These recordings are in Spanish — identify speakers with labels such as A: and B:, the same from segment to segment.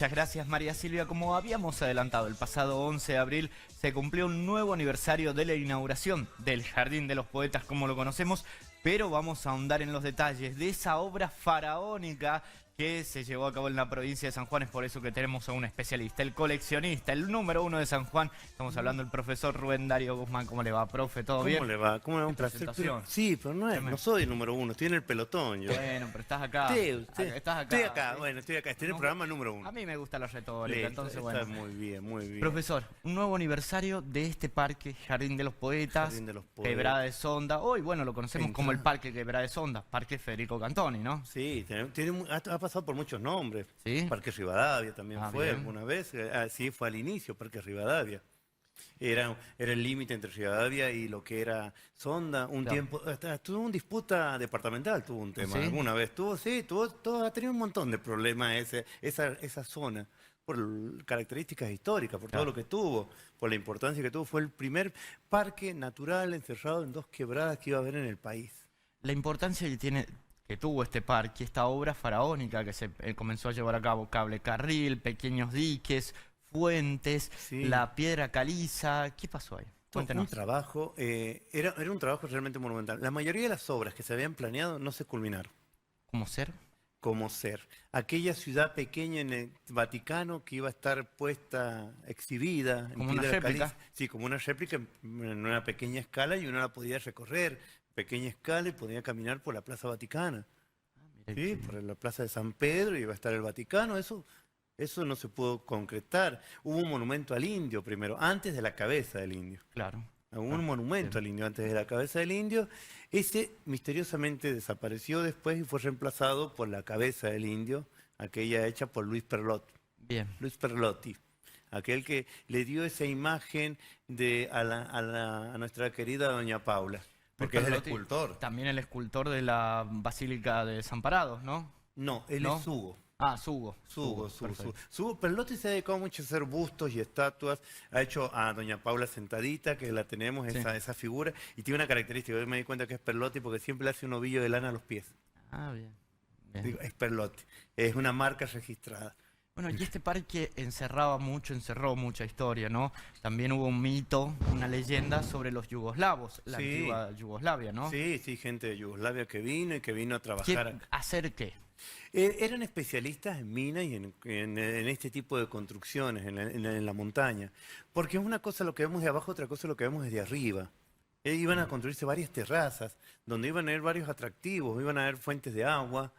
A: Muchas gracias, María Silvia. Como habíamos adelantado, el pasado 11 de abril se cumplió un nuevo aniversario de la inauguración del Jardín de los Poetas como lo conocemos, pero vamos a ahondar en los detalles de esa obra faraónica que se llevó a cabo en la provincia de San Juan. Es por eso que tenemos a un especialista, el coleccionista, el número uno de San Juan. Estamos hablando del profesor Rubén Darío Guzmán. ¿Cómo le va, profe? ¿Todo bien?
B: ¿Cómo le va? ¿Cómo le va? Un
A: Qué
B: placer.
A: presentación.
B: Sí, pero no soy el número uno, estoy en el pelotón yo.
A: Bueno, pero estás acá. Estás acá.
B: Estoy acá,
A: ¿sí?
B: bueno, estoy acá, estoy en el programa número uno.
A: A mí me gusta la retórica,
B: Listo,
A: entonces bueno.
B: está muy bien, muy bien.
A: Profesor, un nuevo aniversario de este parque, Jardín de los Poetas,
B: Jardín de los Poetas.
A: Quebrada de Sonda. Hoy, bueno, lo conocemos como el Parque Quebrada de Sonda, Parque Federico Cantoni, ¿no?
B: Sí, ha pasado por muchos nombres.
A: ¿Sí?
B: Parque Rivadavia también fue
A: bien.
B: alguna vez. Sí, fue al inicio, Parque Rivadavia. Era el límite entre Rivadavia y lo que era Sonda. Un
A: Claro.
B: tiempo, tuvo una disputa departamental, tuvo un tema.
A: ¿Sí?
B: Alguna vez ha tenido un montón de problemas esa zona, por características históricas, por
A: Claro.
B: todo lo que tuvo, por la importancia que tuvo. Fue el primer parque natural encerrado en dos quebradas que iba a haber en el país.
A: La importancia que tuvo este parque, esta obra faraónica que se comenzó a llevar a cabo, cable carril, pequeños diques, fuentes,
B: Sí.
A: la piedra caliza. ¿Qué pasó ahí? Cuéntenos.
B: Un trabajo, era un trabajo realmente monumental. La mayoría de las obras que se habían planeado no se culminaron.
A: ¿Cómo ser?
B: Como ser. Aquella ciudad pequeña en el Vaticano que iba a estar puesta, exhibida en
A: Como una
B: piedra
A: réplica.
B: caliza. Sí, como una réplica en una pequeña escala y uno la podía recorrer. Pequeña escala y podía caminar por la Plaza Vaticana.
A: Mire
B: Sí,
A: que-
B: por la Plaza de San Pedro y iba a estar el Vaticano. Eso no se pudo concretar. Hubo un monumento al indio primero, antes de la cabeza del indio.
A: Claro.
B: Hubo un monumento al indio antes de la cabeza del indio. Ese misteriosamente desapareció después y fue reemplazado por la cabeza del indio, aquella hecha por Luis
A: Bien.
B: Perlotti, aquel que le dio esa imagen a nuestra querida doña Paula, porque es el
A: Perlotti,
B: escultor.
A: También el escultor de la Basílica de Desamparados, ¿no?
B: No, él
A: ¿No?
B: es Hugo.
A: Ah, Sugo.
B: Sugo Perlotti se ha dedicado mucho a hacer bustos y estatuas. Ha hecho a doña Paula sentadita, que la tenemos,
A: Sí.
B: esa figura, y tiene una característica. Yo me di cuenta que es Perlotti porque siempre le hace un ovillo de lana a los pies.
A: Ah, bien. Bien.
B: Digo, es Perlotti. Es una marca registrada.
A: Bueno, y este parque encerró mucha historia, ¿no? También hubo un mito, una leyenda sobre los yugoslavos, la
B: Sí.
A: antigua Yugoslavia, ¿no?
B: Sí, gente de Yugoslavia que vino y que vino a
A: ¿Qué,
B: trabajar acá.
A: ¿Hacer qué?
B: Eran especialistas en minas y en este tipo de construcciones, en la montaña. Porque es una cosa lo que vemos de abajo, otra cosa lo que vemos desde arriba. Iban a construirse varias terrazas, donde iban a haber varios atractivos, iban a haber fuentes de agua,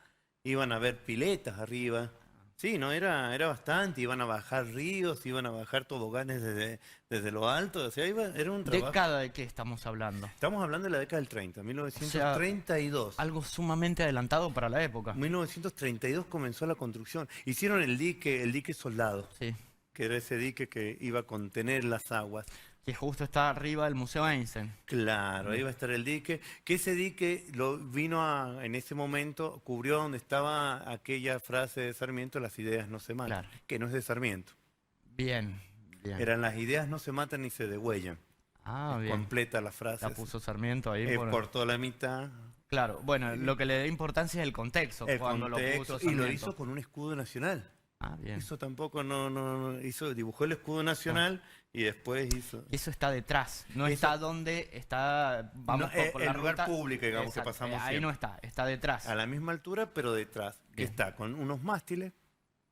B: iban a haber piletas arriba. Sí, no, era bastante, iban a bajar ríos, iban a bajar toboganes desde lo alto, o sea, era un trabajo.
A: ¿Década de qué estamos hablando?
B: Estamos hablando de la década del 30, 1932.
A: Algo sumamente adelantado para la época.
B: 1932 comenzó la construcción. Hicieron el dique Soldado,
A: Sí,
B: que era ese dique que iba a contener las aguas.
A: que justo está arriba del Museo Einstein.
B: Claro, ahí va a estar el dique. Que ese dique en ese momento, cubrió donde estaba aquella frase de Sarmiento, las ideas no se matan,
A: Claro.
B: que no es de Sarmiento.
A: Bien, bien.
B: Eran las ideas no se matan ni se degüellan.
A: Ah,
B: Es
A: bien.
B: completa la frase.
A: La puso Sarmiento ahí.
B: Cortó la mitad.
A: Claro, bueno, lo que le da importancia es el contexto.
B: El
A: cuando
B: contexto,
A: lo puso
B: y lo
A: Sarmiento.
B: hizo con un escudo nacional.
A: Ah, bien.
B: Eso tampoco dibujó el escudo nacional y después hizo.
A: Eso está detrás, no
B: Eso-
A: está donde está, vamos
B: No,
A: por la
B: el lugar
A: ruta.
B: público, digamos, que
A: Exacto,
B: pasamos
A: ahí
B: siempre.
A: no está detrás.
B: A la misma altura, pero detrás, que
A: Bien.
B: está con unos mástiles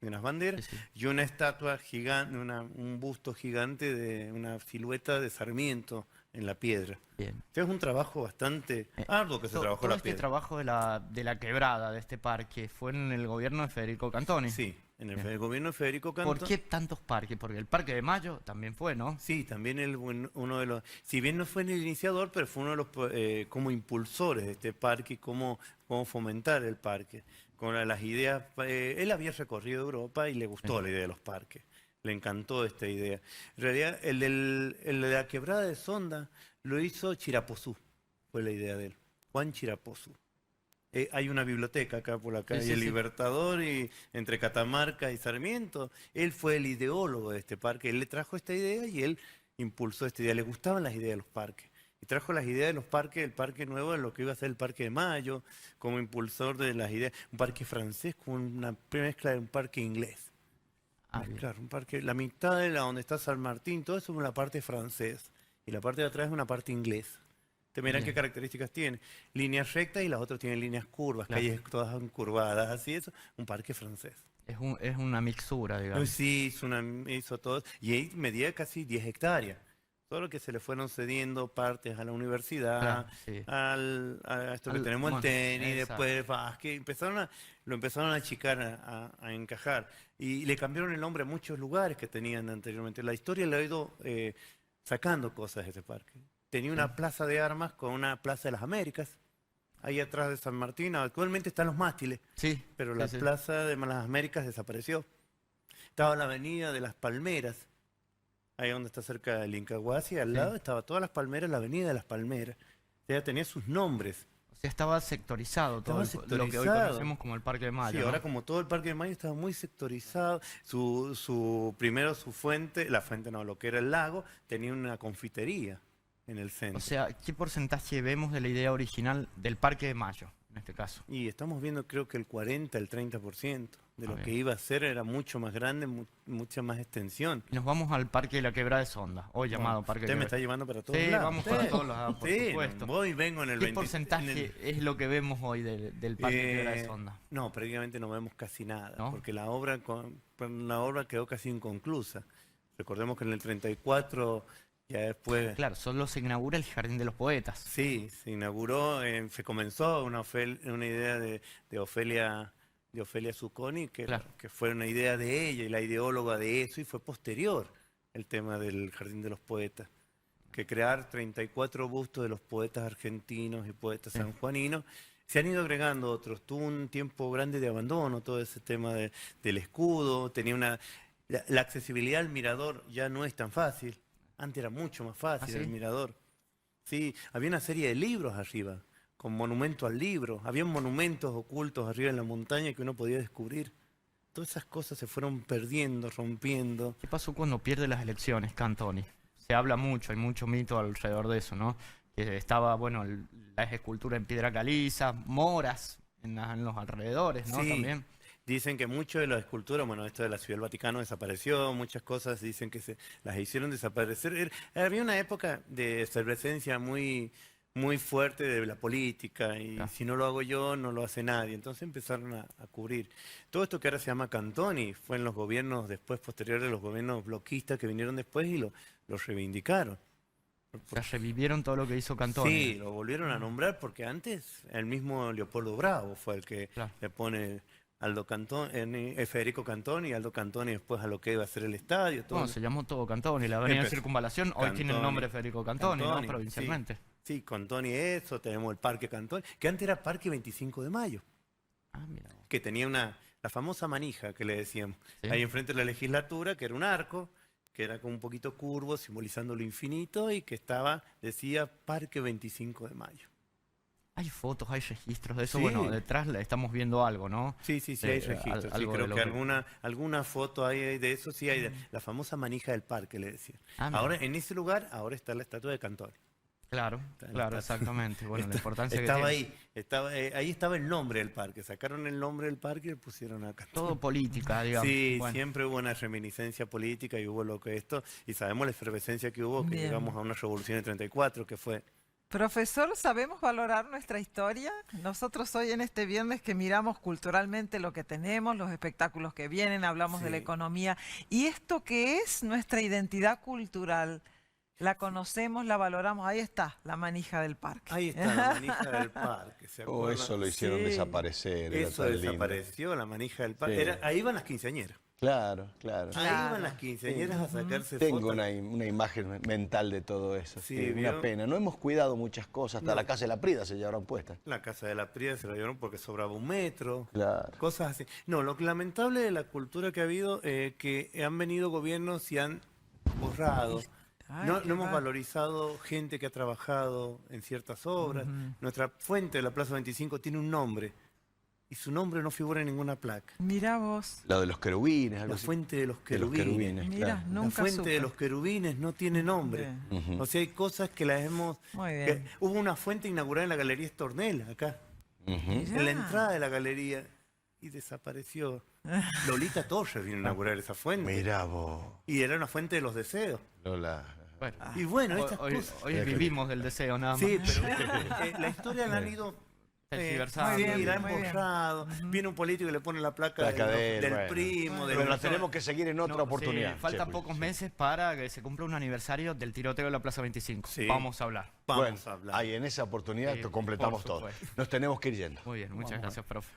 B: y unas banderas
A: Sí, sí.
B: y una estatua gigante, un busto gigante de una silueta de Sarmiento en la piedra.
A: Bien.
B: Este es un trabajo bastante arduo que se trabajó
A: Todo
B: la
A: este
B: piedra.
A: trabajo de la quebrada de este parque fue en el gobierno de Federico Cantoni.
B: Sí, en
A: Bien.
B: el gobierno de Federico
A: ¿Por
B: Cantón.
A: qué tantos parques? Porque el Parque de Mayo también fue, ¿no?
B: Sí, también uno de los, si bien no fue el iniciador, pero fue uno de los como impulsores de este parque y cómo fomentar el parque. Con las ideas, él había recorrido Europa y le gustó la idea de los parques, le encantó esta idea. En realidad, el de la quebrada de Sonda lo hizo Chirapozú, fue la idea de él, Juan Chirapozú. Hay una biblioteca acá por la calle
A: sí, sí.
B: Libertador y entre Catamarca y Sarmiento. Él fue el ideólogo de este parque. Él le trajo esta idea y él impulsó esta idea. Le gustaban las ideas de los parques. Y trajo las ideas de los parques, el parque nuevo, de lo que iba a ser el Parque de Mayo, como impulsor de las ideas. Un parque francés con una mezcla de un parque inglés.
A: Ah, bien.
B: Claro, un parque, la mitad de la donde está San Martín, todo eso es una parte francés. Y la parte de atrás es una parte inglesa. Te mirá qué
A: Bien.
B: características tiene. Líneas rectas y las otras tienen líneas curvas,
A: Claro.
B: calles todas encurvadas, así eso. Un parque francés.
A: Es una mixtura, digamos.
B: Sí, hizo todo. Y ahí medía casi 10 hectáreas. Solo que se le fueron cediendo partes a la universidad,
A: Claro, sí.
B: a esto que tenemos el
A: Bueno,
B: tenis,
A: exacto.
B: después básquet, lo empezaron a achicar, a encajar. Y le cambiaron el nombre a muchos lugares que tenían anteriormente. La historia le ha ido sacando cosas de ese parque. Tenía
A: Sí.
B: una plaza de armas con una plaza de las Américas, ahí atrás de San Martín. Actualmente están los mástiles,
A: Sí,
B: pero
A: sí,
B: la
A: sí.
B: plaza de las Américas desapareció. Estaba la avenida de las Palmeras, ahí donde está cerca del Incahuasi, al
A: Sí.
B: lado estaba todas las palmeras, la avenida de las Palmeras. Ya tenía sus nombres.
A: O sea, estaba sectorizado todo
B: Estaba
A: lo que hoy
B: sectorizado.
A: conocemos como el Parque de
B: Sí,
A: Mayo,
B: ahora
A: ¿no?
B: como todo el Parque de Mayo estaba muy sectorizado, primero su fuente, la fuente no, lo que era el lago, tenía una confitería en el centro.
A: O sea, ¿qué porcentaje vemos de la idea original del Parque de Mayo, en este caso?
B: Y estamos viendo creo que el 40, el 30% de
A: Ah,
B: lo
A: bien.
B: que iba a ser era mucho más grande, mucha más extensión.
A: Y nos vamos al Parque de la Quebrada de Sonda, hoy llamado Parque de
B: Usted me
A: Quebrada.
B: está llevando para todos
A: Sí,
B: lados.
A: vamos para todos lados, por
B: Sí,
A: supuesto.
B: voy y vengo en el
A: ¿Qué
B: 20
A: porcentaje es lo que vemos hoy del Parque de Quebrada de Sonda?
B: No, prácticamente no vemos casi nada,
A: ¿No?
B: porque la obra quedó casi inconclusa. Recordemos que en el 34, ya después,
A: Claro, solo se inaugura el Jardín de los Poetas.
B: sí, se inauguró, se comenzó una idea de Ofelia Zucconi,
A: Claro.
B: que fue una idea de ella y la ideóloga de eso, y fue posterior el tema del Jardín de los Poetas, que crear 34 bustos de los poetas argentinos y poetas
A: Sí.
B: sanjuaninos. Se han ido agregando otros. Tuvo un tiempo grande de abandono todo ese tema del escudo. La accesibilidad al mirador ya no es tan fácil. Antes era mucho más fácil
A: ¿Ah, sí?
B: el mirador. Sí, había una serie de libros arriba, con monumento al libro. Había monumentos ocultos arriba en la montaña que uno podía descubrir. Todas esas cosas se fueron perdiendo, rompiendo.
A: ¿Qué pasó cuando pierde las elecciones, Cantoni? Se habla mucho, hay mucho mito alrededor de eso, ¿no? Que estaba, bueno, la escultura en piedra caliza, moras en los alrededores, ¿no?
B: Sí.
A: También.
B: Dicen que mucho de la escultura, bueno, esto de la Ciudad del Vaticano desapareció, muchas cosas dicen que las hicieron desaparecer. Había una época de efervescencia muy fuerte de la política y
A: Claro.
B: si no lo hago yo, no lo hace nadie. Entonces empezaron a cubrir. Todo esto que ahora se llama Cantoni fue en los gobiernos después, posteriores, los gobiernos bloquistas que vinieron después y lo reivindicaron.
A: O sea, revivieron todo lo que hizo Cantoni.
B: Sí, lo volvieron a nombrar porque antes el mismo Leopoldo Bravo fue el que
A: Claro.
B: le pone Federico Cantoni y Aldo Cantoni después a lo que iba a ser el estadio. Todo.
A: Bueno, se llamó todo Cantoni. La avenida de
B: Empe-
A: Circunvalación hoy tiene el
B: Cantoni.
A: nombre de Federico Cantoni, ¿no?
B: Cantoni,
A: Provincialmente.
B: Sí, Cantoni eso, tenemos el Parque Cantoni, que antes era Parque 25 de Mayo,
A: Ah, mira.
B: que tenía la famosa manija que le decíamos,
A: Sí.
B: ahí enfrente de la legislatura, que era un arco, que era como un poquito curvo, simbolizando lo infinito, y que decía Parque 25 de Mayo.
A: Hay fotos, hay registros de eso.
B: Sí.
A: Bueno, detrás estamos viendo algo, ¿no?
B: Sí, hay
A: Eh,
B: registros. Sí,
A: algo de
B: creo
A: lo
B: que
A: que-
B: alguna foto hay de eso, sí hay. La famosa manija del parque, le decía.
A: Ah, mira.
B: Ahora, en ese lugar, ahora está la estatua de Cantoni.
A: Claro,
B: Está-
A: claro,
B: está-
A: exactamente. Bueno, la importancia que
B: Estaba
A: tiene.
B: ahí estaba el nombre del parque. Sacaron el nombre del parque y le pusieron a Cantoni.
A: Todo política, digamos.
B: Sí,
A: Bueno,
B: siempre hubo una reminiscencia política y hubo lo que esto, y sabemos la efervescencia que hubo, que
C: Bien.
B: llegamos a una revolución de 34, que fue...
C: Profesor, ¿sabemos valorar nuestra historia? Nosotros hoy en este viernes que miramos culturalmente lo que tenemos, los espectáculos que vienen, hablamos de la
B: Sí.
C: economía, y esto que es nuestra identidad cultural, la conocemos, la valoramos, ahí está, la manija del parque.
B: Ahí está la manija del parque, ¿se
D: Oh,
B: acuerdan?
D: eso lo hicieron
C: Sí.
D: desaparecer. Era
B: Eso
D: tan lindo.
B: desapareció, la manija del parque.
D: Sí.
B: Ahí iban las quinceañeras.
D: Claro, claro.
B: Ahí
C: Claro.
B: iban las quinceañeras a sacarse
D: Tengo
B: fotos.
D: una imagen mental de todo eso.
B: Sí,
D: Sí,
B: ¿vio?
D: una pena. No hemos cuidado muchas cosas. Hasta
B: No.
D: la casa de la Prida se llevaron puestas.
B: La casa de la Prida se la llevaron porque sobraba un metro.
D: Claro.
B: Cosas así. No, lo lamentable de la cultura que ha habido, que han venido gobiernos y han borrado.
C: Ay,
B: No
C: qué
B: hemos
C: va.
B: valorizado gente que ha trabajado en ciertas obras. Nuestra fuente de la Plaza 25 tiene un nombre y su nombre no figura en ninguna placa.
C: Mira vos,
D: Lo de los querubines, algo
B: La
D: así.
B: fuente de los
D: De los
B: querubines.
D: querubines,
C: mira,
D: claro.
B: La
C: nunca
B: fuente
C: supe.
B: de los querubines no tiene nombre.
C: Bien.
D: Ujú.
B: O sea, hay cosas que las hemos...
C: Muy
B: que-
C: bien.
B: hubo una fuente inaugurada en la Galería Estornela, acá,
D: Ujú.
C: Mirá.
B: en la entrada de la galería, y desapareció. Lolita Torres vino a inaugurar esa fuente.
D: Mirá vos,
B: Y era una fuente de los deseos.
D: Lola.
A: Bueno,
B: Y bueno, estas
A: hoy,
B: cosas...
A: hoy vivimos del deseo nada más.
B: Sí, pero la historia la han ido...
A: Tergiversando.
C: muy bien,
B: la han
C: muy bien.
B: borrado. Viene un político y le pone la placa
D: Placa de él,
B: del
D: bueno.
B: primo. del
D: Pero la
B: otro.
D: tenemos que seguir en otra
A: No,
D: oportunidad.
A: sí, faltan
D: Sí,
A: pocos
D: sí.
A: meses para que se cumpla un aniversario del tiroteo de la Plaza 25.
B: Sí.
A: Vamos a hablar.
B: Vamos
D: Bueno,
B: a hablar.
D: ahí en esa oportunidad
A: Sí,
D: completamos
A: por
D: todo.
A: supuesto.
D: Nos tenemos que ir yendo.
A: Muy bien, muchas
B: Vamos.
A: gracias, profe.